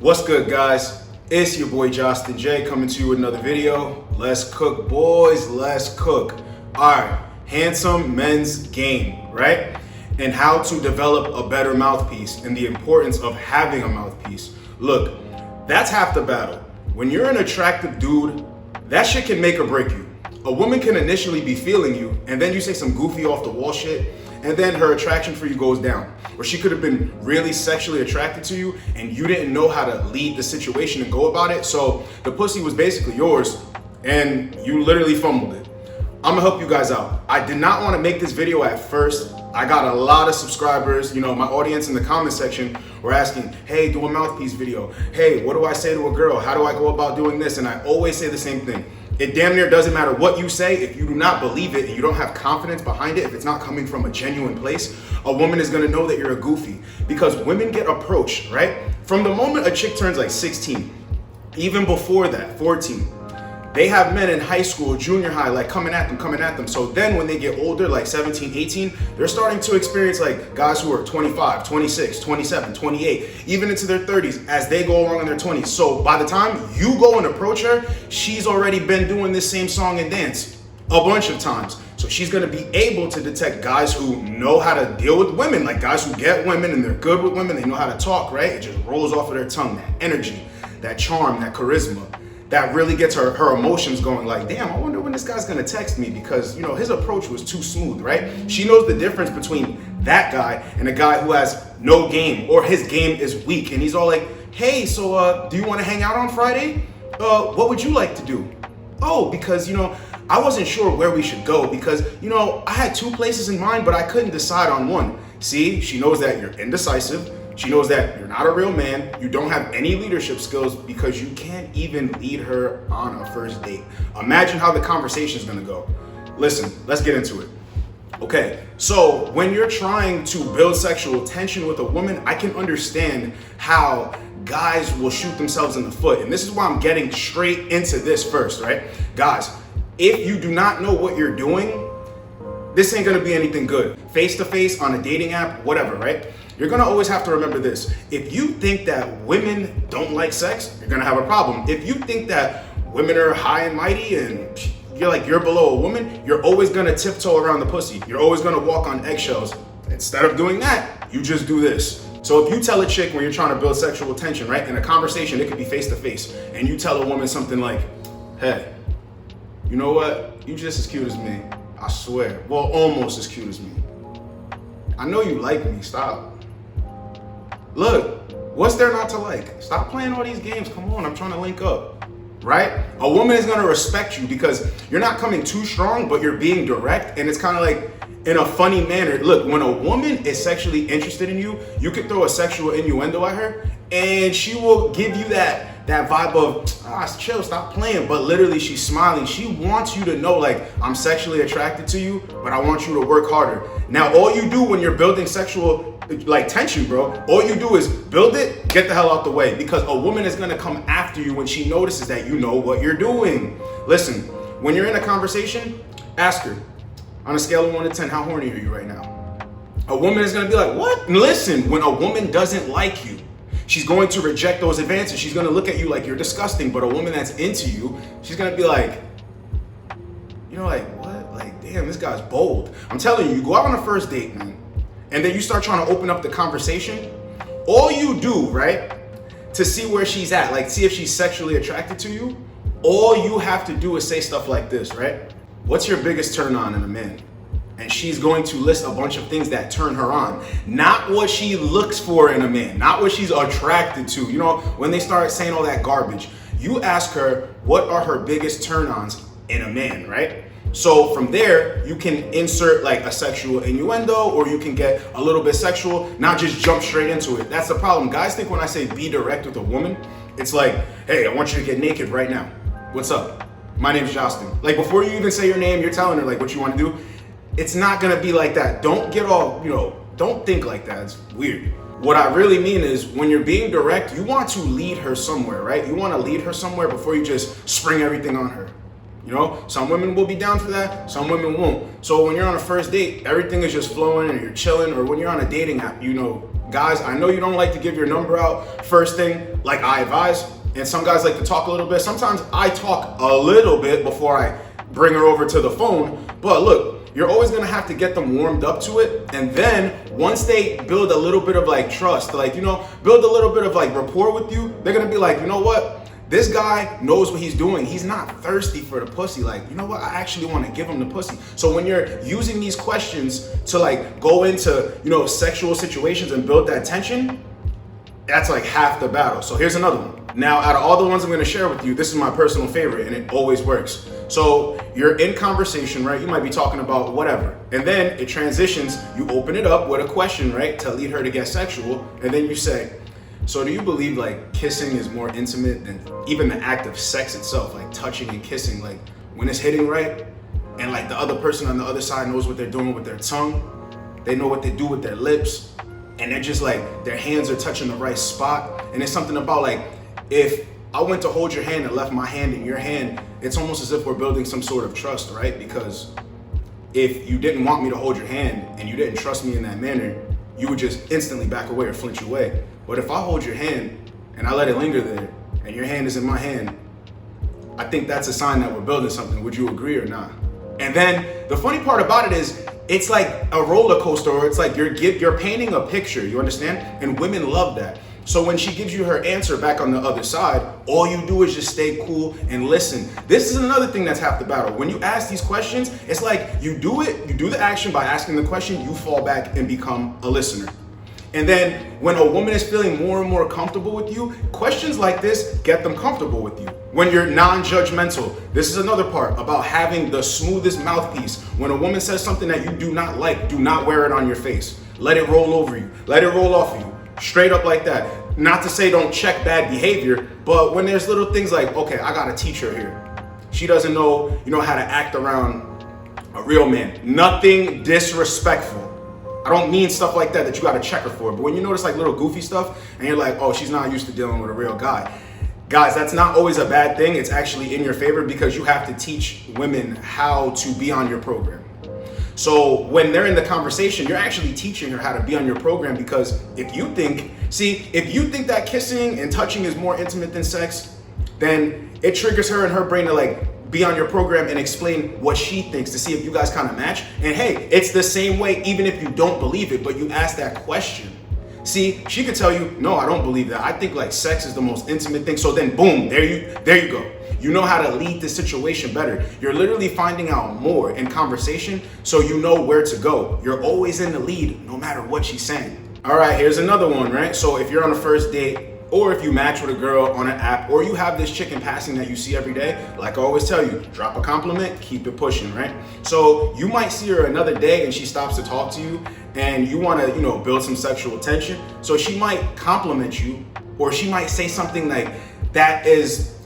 What's good, guys? It's your boy Justin J coming to you with another video. Let's cook, boys, let's cook. All right, handsome men's game, right? And how to develop a better mouthpiece and the importance of having a mouthpiece. Look, that's half the battle. When you're an attractive dude, that shit can make or break you. A woman can initially be feeling you, and then you say some goofy off the wall shit, and then her attraction for you goes down. Or she could have been really sexually attracted to you and you didn't know how to lead the situation and go about it. So the pussy was basically yours and you literally fumbled it. I'm gonna help you guys out. I did not want to make this video at first. I got a lot of subscribers, my audience in the comment section were asking, hey, do a mouthpiece video. Hey, what do I say to a girl? How do I go about doing this? And I always say the same thing. It damn near doesn't matter what you say. If you do not believe it and you don't have confidence behind it, if it's not coming from a genuine place, a woman is gonna know that you're a goofy. Because women get approached, right? From the moment a chick turns like 16, even before that, 14, they have men in high school, junior high, like coming at them. So then when they get older, like 17, 18, they're starting to experience like guys who are 25, 26, 27, 28, even into their 30s as they go along in their 20s. So by the time you go and approach her, she's already been doing this same song and dance a bunch of times. So she's gonna be able to detect guys who know how to deal with women, like guys who get women and they're good with women, they know how to talk, right? It just rolls off of their tongue, that energy, that charm, that charisma. That really gets her emotions going like, damn, I wonder when this guy's gonna text me because, his approach was too smooth, right? She knows the difference between that guy and a guy who has no game or his game is weak and he's all like, hey, so do you wanna hang out on Friday? What would you like to do? Oh, because, I wasn't sure where we should go because, I had two places in mind, but I couldn't decide on one. See, she knows that you're indecisive. She knows that you're not a real man, you don't have any leadership skills because you can't even lead her on a first date. Imagine how the conversation is gonna go. Listen, let's get into it. Okay, so when you're trying to build sexual tension with a woman, I can understand how guys will shoot themselves in the foot. And this is why I'm getting straight into this first, right? Guys, if you do not know what you're doing, this ain't gonna be anything good. Face to face on a dating app, whatever, right? You're gonna always have to remember this. If you think that women don't like sex, you're gonna have a problem. If you think that women are high and mighty and you're below a woman, you're always gonna tiptoe around the pussy. You're always gonna walk on eggshells. Instead of doing that, you just do this. So if you tell a chick when you're trying to build sexual tension, right, in a conversation, it could be face to face, and you tell a woman something like, hey, you know what? You just as cute as me. I swear. Well, almost as cute as me. I know you like me, stop. Look, what's there not to like? Stop playing all these games, come on, I'm trying to link up, right? A woman is gonna respect you because you're not coming too strong, but you're being direct, and it's kind of like in a funny manner. Look, when a woman is sexually interested in you, you could throw a sexual innuendo at her, and she will give you that vibe of, chill, stop playing, but literally she's smiling. She wants you to know, like, I'm sexually attracted to you, but I want you to work harder. Now, all you do when you're building sexual tension, bro, all you do is build it, get the hell out the way, because a woman is gonna come after you when she notices that you know what you're doing. Listen, when you're in a conversation, ask her, on a scale of 1 to 10, how horny are you right now? A woman is gonna be like, what? And listen, when a woman doesn't like you, she's going to reject those advances. She's gonna look at you like you're disgusting, but a woman that's into you, she's gonna be like, like, what? Like, damn, this guy's bold. I'm telling you, you go out on a first date, man, and then you start trying to open up the conversation. All you do, right, to see where she's at, like see if she's sexually attracted to you, all you have to do is say stuff like this, right? What's your biggest turn on in a man? And she's going to list a bunch of things that turn her on. Not what she looks for in a man, not what she's attracted to. When they start saying all that garbage, you ask her, what are her biggest turn-ons in a man, right? So from there, you can insert like a sexual innuendo, or you can get a little bit sexual, not just jump straight into it. That's the problem. Guys think when I say be direct with a woman, it's like, hey, I want you to get naked right now. What's up? My name's Justin. Like before you even say your name, you're telling her like what you want to do. It's not gonna be like that. Don't get all, don't think like that. It's weird. What I really mean is when you're being direct, you want to lead her somewhere, right? You want to lead her somewhere before you just spring everything on her. You know, some women will be down for that, some women won't. So when you're on a first date, everything is just flowing and you're chilling, or when you're on a dating app, you know, guys, I know you don't like to give your number out first thing, like I advise, and some guys like to talk a little bit. Sometimes I talk a little bit before I bring her over to the phone, but look, you're always gonna have to get them warmed up to it. And then once they build a little bit of like trust, like, you know, build a little bit of like rapport with you, they're gonna be like, you know what? This guy knows what he's doing. He's not thirsty for the pussy. Like, you know what? I actually want to give him the pussy. So when you're using these questions to like go into, you know, sexual situations and build that tension, that's like half the battle. So here's another one. Now, out of all the ones I'm gonna share with you, this is my personal favorite and it always works. So you're in conversation, right? You might be talking about whatever. And then it transitions, you open it up with a question, right? To lead her to get sexual. And then you say, so do you believe like kissing is more intimate than even the act of sex itself, like touching and kissing, like when it's hitting right and like the other person on the other side knows what they're doing with their tongue, they know what they do with their lips, and they're just like, their hands are touching the right spot. And it's something about like, if I went to hold your hand and left my hand in your hand, it's almost as if we're building some sort of trust, right? Because if you didn't want me to hold your hand and you didn't trust me in that manner, you would just instantly back away or flinch away. But if I hold your hand and I let it linger there and your hand is in my hand, I think that's a sign that we're building something. Would you agree or not? And then the funny part about it is it's like a roller coaster, or it's like you're painting a picture, you understand? And women love that. So when she gives you her answer back on the other side, all you do is just stay cool and listen. This is another thing that's half the battle. When you ask these questions, it's like you do the action by asking the question, you fall back and become a listener. And then when a woman is feeling more and more comfortable with you, questions like this get them comfortable with you. When you're non-judgmental, this is another part about having the smoothest mouthpiece. When a woman says something that you do not like, do not wear it on your face. Let it roll over you. Let it roll off of you. Straight up like that. Not to say don't check bad behavior, but when there's little things like, okay, I gotta teach her here. She doesn't know, how to act around a real man. Nothing disrespectful. I don't mean stuff like that you gotta check her for, but when you notice like little goofy stuff and you're like, oh, she's not used to dealing with a real guy. Guys, that's not always a bad thing. It's actually in your favor because you have to teach women how to be on your program. So when they're in the conversation, you're actually teaching her how to be on your program, because if you think that kissing and touching is more intimate than sex, then it triggers her in her brain to like be on your program and explain what she thinks to see if you guys kind of match. And hey, it's the same way even if you don't believe it, but you ask that question. See, she could tell you, no, I don't believe that. I think like sex is the most intimate thing. So then boom, there you go. You know how to lead the situation better. You're literally finding out more in conversation, so you know where to go. You're always in the lead, no matter what she's saying. All right, here's another one, right? So if you're on a first date, or if you match with a girl on an app, or you have this chick in passing that you see every day, like I always tell you, drop a compliment, keep it pushing, right? So you might see her another day and she stops to talk to you and you want to, build some sexual tension. So she might compliment you, or she might say something like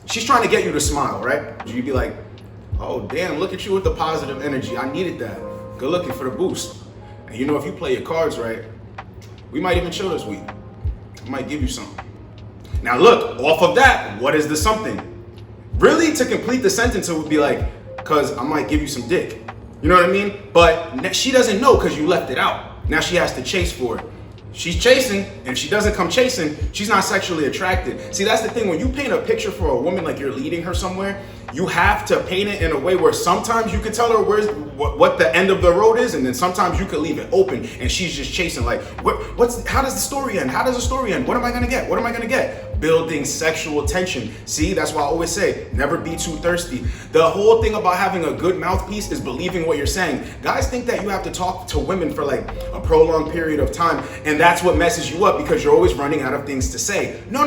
she's trying to get you to smile, right? You'd be like, oh damn, look at you with the positive energy. I needed that. Good looking for the boost. And if you play your cards right, we might even chill this week. I might give you something. Now look, off of that, what is the something? Really, to complete the sentence, it would be like, cause I might give you some dick. You know what I mean? But she doesn't know because you left it out. Now she has to chase for it. She's chasing, and if she doesn't come chasing, she's not sexually attracted. See, that's the thing. When you paint a picture for a woman like you're leading her somewhere, you have to paint it in a way where sometimes you can tell her what the end of the road is, and then sometimes you can leave it open, and she's just chasing like, how does the story end? How does the story end? What am I gonna get? What am I gonna get? Building sexual tension. See, that's why I always say, never be too thirsty. The whole thing about having a good mouthpiece is believing what you're saying. Guys think that you have to talk to women for like a prolonged period of time, and that's what messes you up because you're always running out of things to say. No.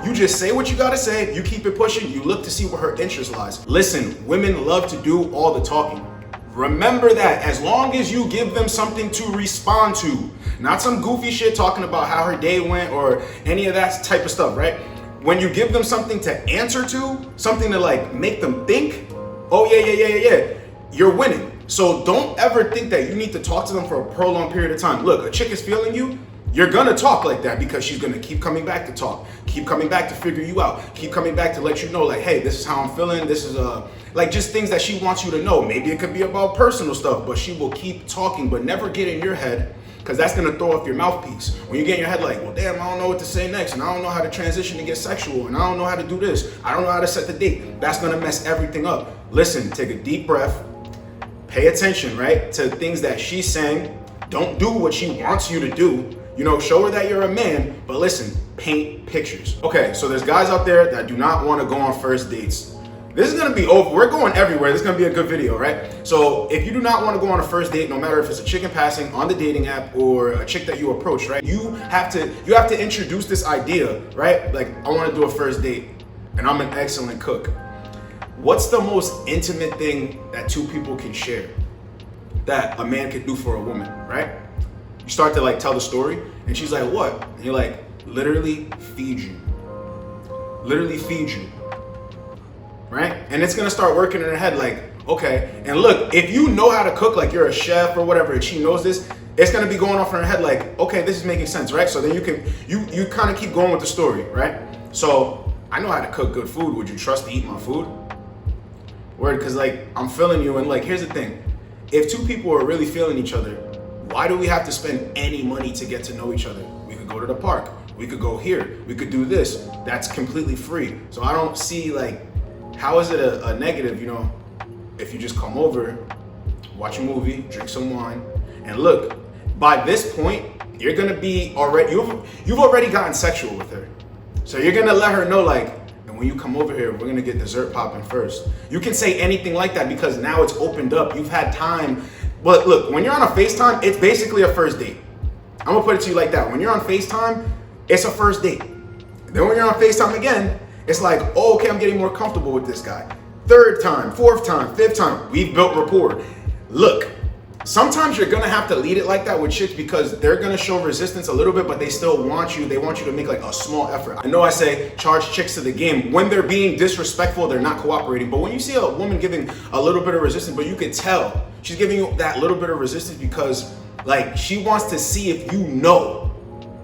You just say what you gotta say, you keep it pushing, you look to see where her interest lies. Listen, women love to do all the talking. Remember that as long as you give them something to respond to, not some goofy shit talking about how her day went or any of that type of stuff, right? When you give them something to answer to, something to like make them think, oh yeah, you're winning. So don't ever think that you need to talk to them for a prolonged period of time. Look, a chick is feeling you, You're gonna talk like that because she's gonna keep coming back to talk, keep coming back to figure you out, keep coming back to let you know, like, hey, this is how I'm feeling. This is like just things that she wants you to know. Maybe it could be about personal stuff, but she will keep talking, but never get in your head, because that's gonna throw off your mouthpiece. When you get in your head like, well, damn, I don't know what to say next, and I don't know how to transition to get sexual, and I don't know how to do this, I don't know how to set the date. That's gonna mess everything up. Listen, take a deep breath, pay attention, right, to things that she's saying. Don't do what she wants you to do. You know, show her that you're a man, but listen, paint pictures. Okay, so there's guys out there that do not want to go on first dates. This is gonna be over. We're going everywhere. This is gonna be a good video, right? So if you do not want to go on a first date, no matter if it's a chick in passing on the dating app or a chick that you approach, right? You have to introduce this idea, right? Like, I want to do a first date, and I'm an excellent cook. What's the most intimate thing that two people can share that a man could do for a woman, right? You start to like tell the story, and she's like, what? And you're like, literally feed you. Literally feed you. Right? And it's gonna start working in her head like, okay. And look, if you know how to cook, like you're a chef or whatever, and she knows this, it's gonna be going off in her head like, okay, this is making sense, right? So then you kind of keep going with the story, right? So I know how to cook good food. Would you trust to eat my food? Word, because like I'm feeling you, and like here's the thing. If two people are really feeling each other, why do we have to spend any money to get to know each other? We could go to the park. We could go here. We could do this. That's completely free. So I don't see like, how is it a negative, you know, if you just come over, watch a movie, drink some wine, and look, by this point, you're gonna be already, you've already gotten sexual with her. So you're gonna let her know like, and when you come over here, we're gonna get dessert popping first. You can say anything like that because now it's opened up. You've had time. But look, when you're on a FaceTime, it's basically a first date. I'm gonna put it to you like that. When you're on FaceTime, it's a first date. Then when you're on FaceTime again, it's like, oh, okay, I'm getting more comfortable with this guy. Third time, fourth time, fifth time, we've built rapport. Look, sometimes you're gonna have to lead it like that with chicks because they're gonna show resistance a little bit, but they still want you. They want you to make like a small effort. I know I say charge chicks to the game. When they're being disrespectful, they're not cooperating. But when you see a woman giving a little bit of resistance, but you could tell she's giving you that little bit of resistance because like she wants to see if you know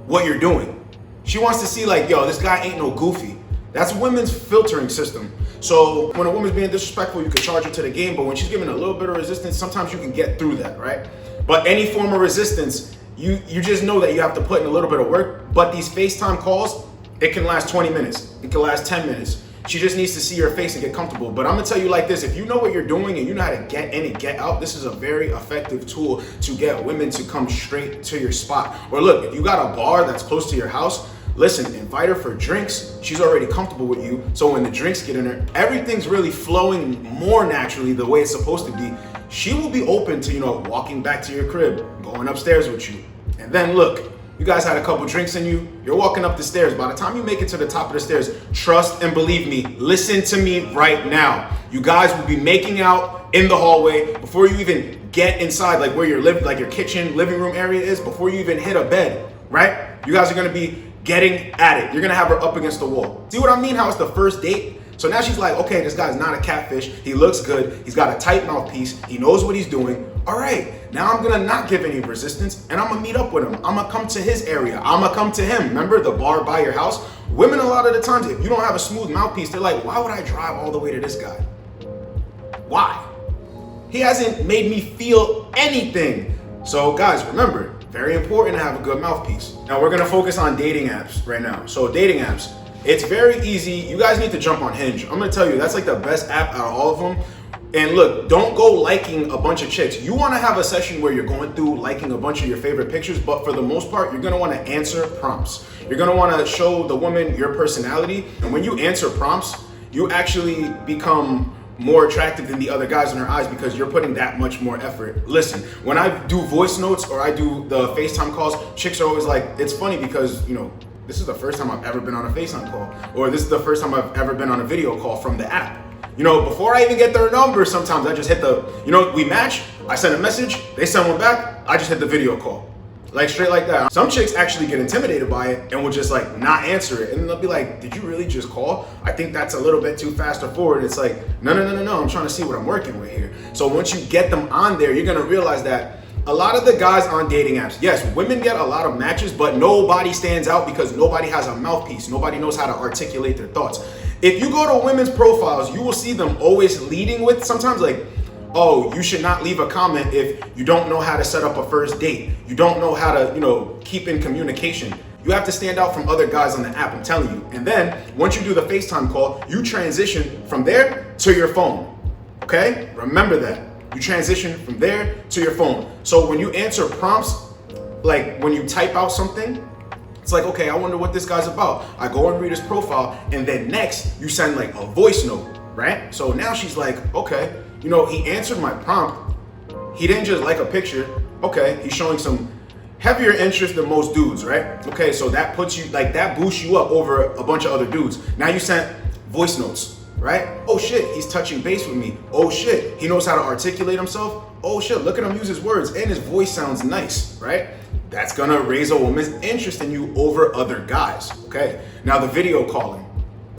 what you're doing. She wants to see like, yo, this guy ain't no goofy. That's women's filtering system. So when a woman's being disrespectful, you can charge her to the game, but when she's giving a little bit of resistance, sometimes you can get through that, right? But any form of resistance, you just know that you have to put in a little bit of work. But these FaceTime calls, it can last 20 minutes. It can last 10 minutes. She just needs to see your face and get comfortable. But I'm gonna tell you like this, if you know what you're doing and you know how to get in and get out, this is a very effective tool to get women to come straight to your spot. Or look, if you got a bar that's close to your house, listen, invite her for drinks. She's already comfortable with you. So when the drinks get in her, everything's really flowing more naturally the way it's supposed to be. She will be open to, you know, walking back to your crib, going upstairs with you. And then look, you guys had a couple drinks in you, you're walking up the stairs. By the time you make it to the top of the stairs, trust and believe me, listen to me right now. You guys will be making out in the hallway before you even get inside, like where your like your kitchen, living room area is, before you even hit a bed, right? You guys are gonna be getting at it. You're gonna have her up against the wall. See what I mean? How it's the first date? So now she's like, okay, this guy's not a catfish. He looks good. He's got a tight mouthpiece. He knows what he's doing. All right, now I'm gonna not give any resistance and I'm gonna meet up with him. I'm gonna come to his area. I'm gonna come to him. Remember the bar by your house? Women, a lot of the times, if you don't have a smooth mouthpiece, they're like, why would I drive all the way to this guy? Why? He hasn't made me feel anything. So guys, remember, very important to have a good mouthpiece. Now we're gonna focus on dating apps right now. So dating apps, it's very easy. You guys need to jump on Hinge. I'm gonna tell you, that's like the best app out of all of them. And look, don't go liking a bunch of chicks. You wanna have a session where you're going through liking a bunch of your favorite pictures, but for the most part, you're gonna wanna answer prompts. You're gonna wanna show the woman your personality. And when you answer prompts, you actually become more attractive than the other guys in her eyes because you're putting that much more effort. Listen, when I do voice notes or I do the FaceTime calls, chicks are always like, it's funny because, you know, this is the first time I've ever been on a FaceTime call, or this is the first time I've ever been on a video call from the app. You know, before I even get their number, sometimes I just hit the, you know, we match, I send a message, they send one back, I just hit the video call. Like straight like that. Some chicks actually get intimidated by it and will just like not answer it. And they'll be like, did you really just call? I think that's a little bit too fast or forward. It's like, no, I'm trying to see what I'm working with here. So once you get them on there, you're gonna realize that a lot of the guys on dating apps, yes, women get a lot of matches, but nobody stands out because nobody has a mouthpiece. Nobody knows how to articulate their thoughts. If you go to women's profiles, you will see them always leading with sometimes like, oh, you should not leave a comment if you don't know how to set up a first date. You don't know how to, keep in communication. You have to stand out from other guys on the app, I'm telling you. And then once you do the FaceTime call, you transition from there to your phone. Okay? Remember that. You transition from there to your phone. So when you answer prompts, like when you type out something, it's like, okay, I wonder what this guy's about. I go and read his profile, and then next you send like a voice note, right? So now she's like, okay, he answered my prompt. He didn't just like a picture. Okay, he's showing some heavier interest than most dudes, right? Okay, so that puts you, like that boosts you up over a bunch of other dudes. Now you sent voice notes, right? Oh shit, he's touching base with me. Oh shit, he knows how to articulate himself. Oh shit, look at him use his words, and his voice sounds nice, right? That's gonna raise a woman's interest in you over other guys, okay? Now the video calling,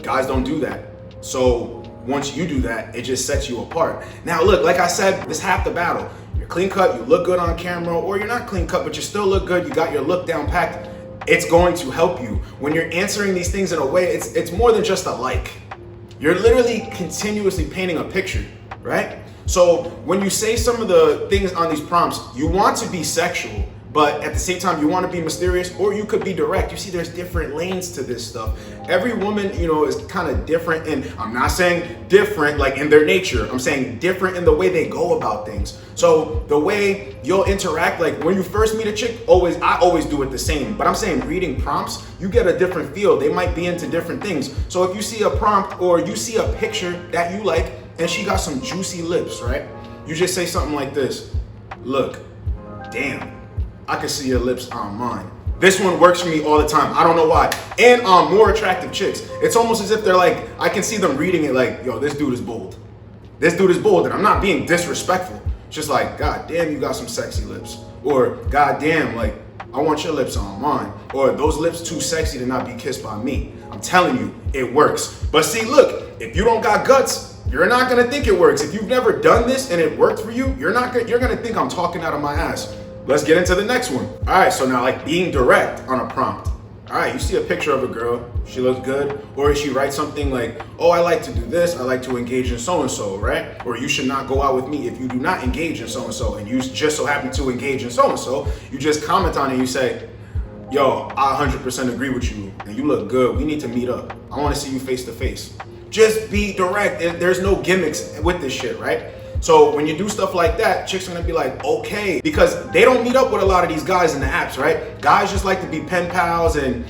guys don't do that. So once you do that, it just sets you apart. Now look, like I said, it's half the battle. You're clean cut, you look good on camera, or you're not clean cut, but you still look good, you got your look down packed. It's going to help you. When you're answering these things in a way, it's more than just a like. You're literally continuously painting a picture, right? So when you say some of the things on these prompts, you want to be sexual, but at the same time, you want to be mysterious, or you could be direct. You see, there's different lanes to this stuff. Every woman, is kind of different, and I'm not saying different like in their nature. I'm saying different in the way they go about things. So the way you'll interact, like when you first meet a chick, I always do it the same. But I'm saying reading prompts, you get a different feel. They might be into different things. So if you see a prompt or you see a picture that you like, and she got some juicy lips, right? You just say something like this: look, damn, I can see your lips on mine. This one works for me all the time. I don't know why. And on more attractive chicks, it's almost as if they're like, I can see them reading it like, yo, this dude is bold. This dude is bold, and I'm not being disrespectful. It's just like, God damn, you got some sexy lips. Or, God damn, like, I want your lips on mine. Or, those lips too sexy to not be kissed by me. I'm telling you, it works. But see, look, if you don't got guts, you're not gonna think it works. If you've never done this and it worked for you, you're gonna think I'm talking out of my ass. Let's get into the next one. All right, so now like being direct on a prompt. All right, you see a picture of a girl, she looks good, or she writes something like, oh, I like to do this, I like to engage in so-and-so, right? Or you should not go out with me if you do not engage in so-and-so, and you just so happen to engage in so-and-so, you just comment on it and you say, yo, I 100% agree with you, and you look good, we need to meet up. I wanna see you face to face. Just be direct, there's no gimmicks with this shit, right? So when you do stuff like that, chicks are gonna be like, okay, because they don't meet up with a lot of these guys in the apps, right? Guys just like to be pen pals and,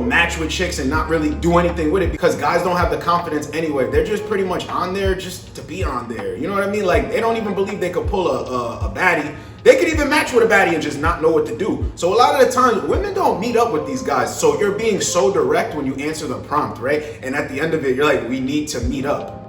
match with chicks and not really do anything with it because guys don't have the confidence anyway. They're just pretty much on there just to be on there. You know what I mean? Like, they don't even believe they could pull a baddie. They could even match with a baddie and just not know what to do. So a lot of the times, women don't meet up with these guys. So you're being so direct when you answer the prompt, right? And at the end of it, you're like, we need to meet up.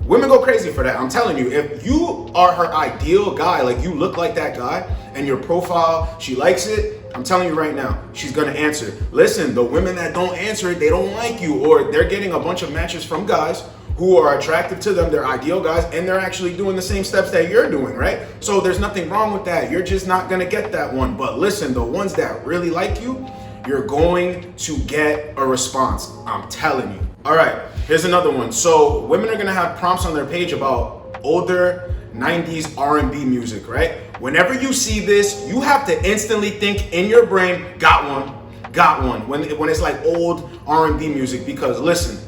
Women go crazy for that. I'm telling you, if you are her ideal guy, like you look like that guy and your profile, she likes it, I'm telling you right now, she's gonna answer. Listen, the women that don't answer it, they don't like you, or they're getting a bunch of matches from guys who are attractive to them, they're ideal guys, and they're actually doing the same steps that you're doing, right? So there's nothing wrong with that. You're just not gonna get that one. But listen, the ones that really like you, you're going to get a response. I'm telling you. All right, here's another one. So women are gonna have prompts on their page about older 90s R&B music, right? Whenever you see this, you have to instantly think in your brain, got one, when it's like old R&B music, because listen,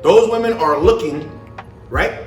those women are looking, right,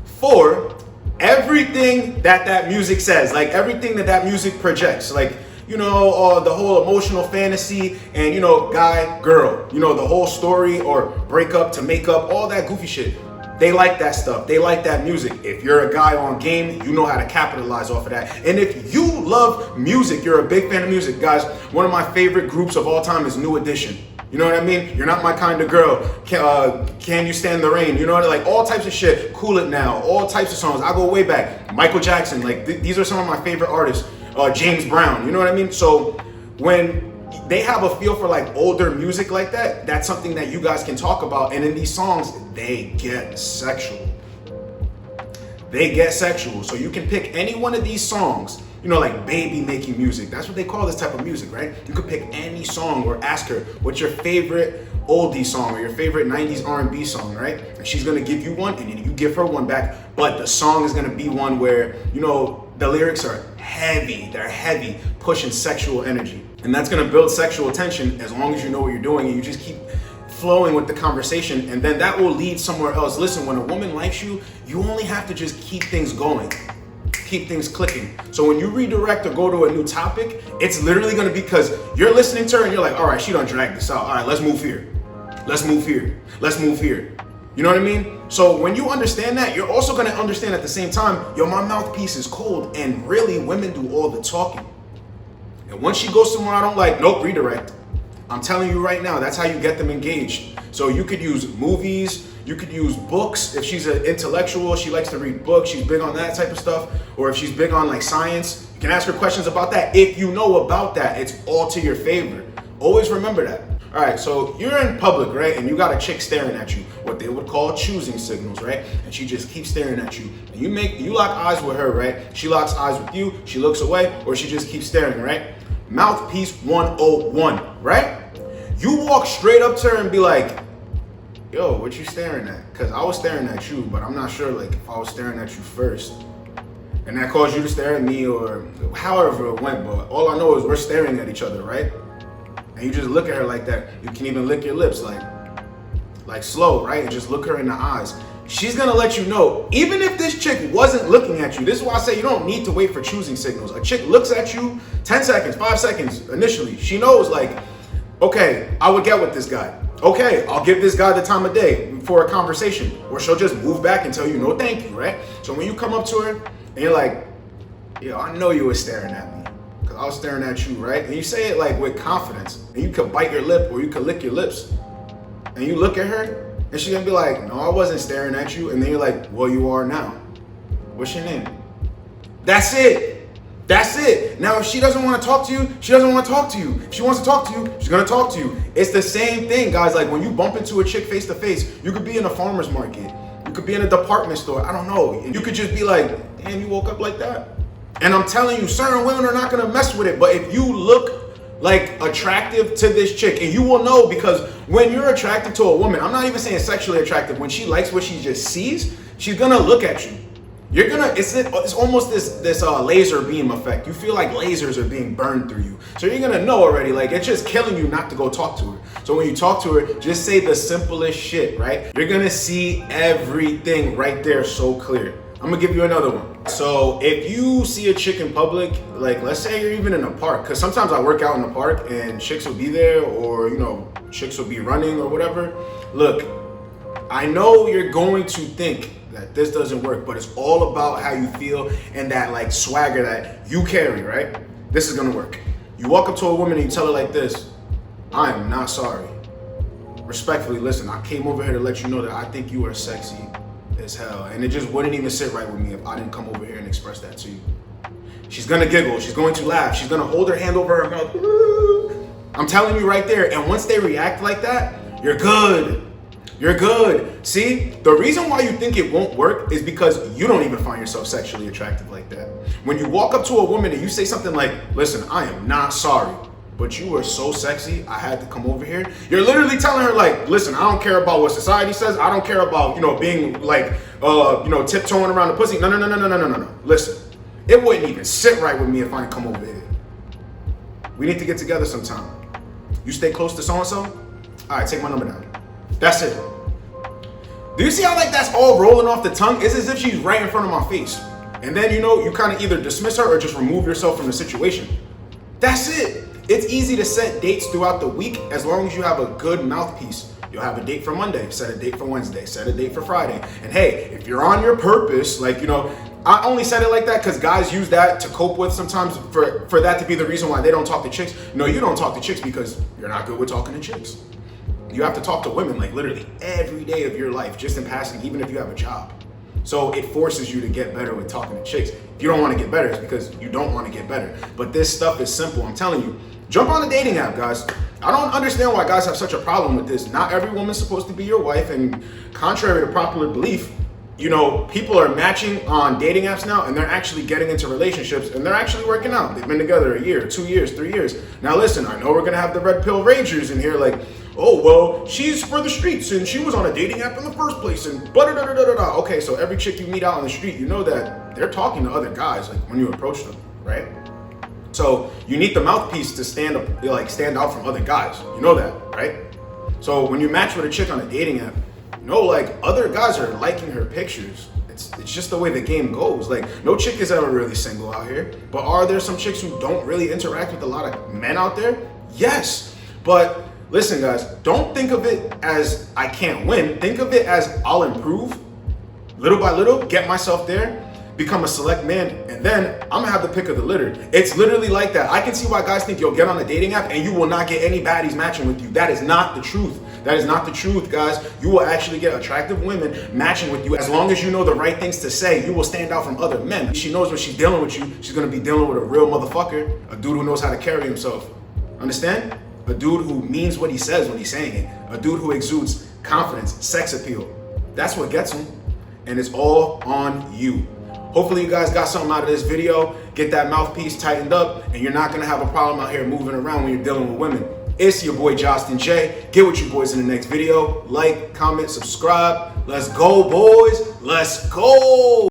for everything that music says, like everything that music projects, like, the whole emotional fantasy and, guy, girl, the whole story or breakup to make up, all that goofy shit. They like that stuff. They like that music. If you're a guy on game, you know how to capitalize off of that. And if you love music, you're a big fan of music, guys, one of my favorite groups of all time is New Edition. You know what I mean? You're Not My Kind of Girl. Can You Stand the Rain? You know what I mean? Like all types of shit. Cool It Now. All types of songs. I go way back. Michael Jackson. Like these are some of my favorite artists. James Brown. You know what I mean? So when they have a feel for like older music like that, that's something that you guys can talk about. And in these songs, they get sexual. They get sexual. So you can pick any one of these songs you know, like baby making music. That's what they call this type of music, right? You could pick any song or ask her what's your favorite oldie song or your favorite 90s R&B song, right? And she's gonna give you one, and then you give her one back, but the song is gonna be one where, you know, the lyrics are heavy, they're heavy, pushing sexual energy. And that's gonna build sexual tension as long as you know what you're doing and you just keep flowing with the conversation, and then that will lead somewhere else. Listen, when a woman likes you, you only have to just keep things going, keep things clicking. So when you redirect or go to a new topic, it's literally gonna be because you're listening to her and you're like, all right, she done dragged this out. All right, let's move here. Let's move here. Let's move here. You know what I mean? So when you understand that, you're also gonna understand at the same time, yo, my mouthpiece is cold, and really women do all the talking. And once she goes somewhere I don't like, nope, redirect. I'm telling you right now, that's how you get them engaged. So you could use movies, you could use books. If she's an intellectual, she likes to read books, she's big on that type of stuff. Or if she's big on like science, you can ask her questions about that. If you know about that, it's all to your favor. Always remember that. All right, so you're in public, right? And you got a chick staring at you, what they would call choosing signals, right? And she just keeps staring at you. And you lock eyes with her, right? She locks eyes with you, she looks away, or she just keeps staring, right? Mouthpiece 101, right? You walk straight up to her and be like, yo, what you staring at? Because I was staring at you, but I'm not sure like if I was staring at you first. And that caused you to stare at me, or however it went, but all I know is we're staring at each other, right? And you just look at her like that. You can even lick your lips like slow, right? And just look her in the eyes. She's gonna let you know, even if this chick wasn't looking at you, this is why I say you don't need to wait for choosing signals. A chick looks at you 10 seconds, 5 seconds initially. She knows like, okay, I would get with this guy. Okay, I'll give this guy the time of day for a conversation. Or she'll just move back and tell you no thank you, right? So when you come up to her and you're like, yo, I know you were staring at me, because I was staring at you, right? And you say it like with confidence. And you could bite your lip or you could lick your lips. And you look at her and she's gonna be like, no, I wasn't staring at you. And then you're like, well, you are now. What's your name? That's it. That's it. Now, if she doesn't want to talk to you, she doesn't want to talk to you. If she wants to talk to you, she's going to talk to you. It's the same thing, guys. Like when you bump into a chick face to face, you could be in a farmer's market. You could be in a department store. I don't know. And you could just be like, damn, you woke up like that. And I'm telling you, certain women are not going to mess with it. But if you look like attractive to this chick, and you will know, because when you're attracted to a woman, I'm not even saying sexually attractive, when she likes what she just sees, she's going to look at you. You're gonna, it's almost this laser beam effect. You feel like lasers are being burned through you. So you're gonna know already, like it's just killing you not to go talk to her. So when you talk to her, just say the simplest shit, right? You're gonna see everything right there so clear. I'm gonna give you another one. So if you see a chick in public, like let's say you're even in a park, because sometimes I work out in the park and chicks will be there, or you know, chicks will be running or whatever. Look, I know you're going to think that this doesn't work, but it's all about how you feel and that like swagger that you carry, right? This is gonna work. You walk up to a woman and you tell her like this, I am not sorry. Respectfully, listen, I came over here to let you know that I think you are sexy as hell. And it just wouldn't even sit right with me if I didn't come over here and express that to you. She's gonna giggle, she's going to laugh, she's gonna hold her hand over her mouth. I'm telling you right there. And once they react like that, you're good. You're good. See, the reason why you think it won't work is because you don't even find yourself sexually attractive like that. When you walk up to a woman and you say something like, listen, I am not sorry, but you are so sexy, I had to come over here. You're literally telling her like, listen, I don't care about what society says. I don't care about, you know, being like, tiptoeing around the pussy. No. Listen, it wouldn't even sit right with me if I didn't come over here. We need to get together sometime. You stay close to so-and-so? All right, take my number down. That's it. Do you see how like that's all rolling off the tongue? It's as if she's right in front of my face. And then, you know, you kind of either dismiss her or just remove yourself from the situation. That's it. It's easy to set dates throughout the week as long as you have a good mouthpiece. You'll have a date for Monday, set a date for Wednesday, set a date for Friday. And hey, if you're on your purpose, like, you know, I only said it like that because guys use that to cope with sometimes for that to be the reason why they don't talk to chicks. No, you don't talk to chicks because you're not good with talking to chicks. You have to talk to women like literally every day of your life, just in passing, even if you have a job. So it forces you to get better with talking to chicks. If you don't want to get better, it's because you don't want to get better. But this stuff is simple. I'm telling you, jump on the dating app, guys. I don't understand why guys have such a problem with this. Not every woman's supposed to be your wife, and contrary to popular belief, you know, people are matching on dating apps now, and they're actually getting into relationships, and they're actually working out. They've been together a year, 2 years, 3 years. Now listen, I know we're gonna have the red pill ragers in here like, oh, well, she's for the streets, and she was on a dating app in the first place, and blah, da, da, da, da, da. Okay, so every chick you meet out on the street, you know that they're talking to other guys, like, when you approach them, right? So you need the mouthpiece to stand out from other guys. You know that, right? So when you match with a chick on a dating app, you know, like, other guys are liking her pictures. It's just the way the game goes. Like, no chick is ever really single out here. But are there some chicks who don't really interact with a lot of men out there? Yes. But listen, guys, don't think of it as I can't win. Think of it as I'll improve little by little, get myself there, become a select man, and then I'm gonna have the pick of the litter. It's literally like that. I can see why guys think you'll get on a dating app and you will not get any baddies matching with you. That is not the truth. That is not the truth, guys. You will actually get attractive women matching with you. As long as you know the right things to say, you will stand out from other men. She knows when she's dealing with you, she's gonna be dealing with a real motherfucker, a dude who knows how to carry himself. Understand? A dude who means what he says when he's saying it. A dude who exudes confidence, sex appeal. That's what gets him. And it's all on you. Hopefully you guys got something out of this video. Get that mouthpiece tightened up, and you're not gonna have a problem out here moving around when you're dealing with women. It's your boy Justin J. Get with you boys in the next video. Like, comment, subscribe. Let's go, boys. Let's go.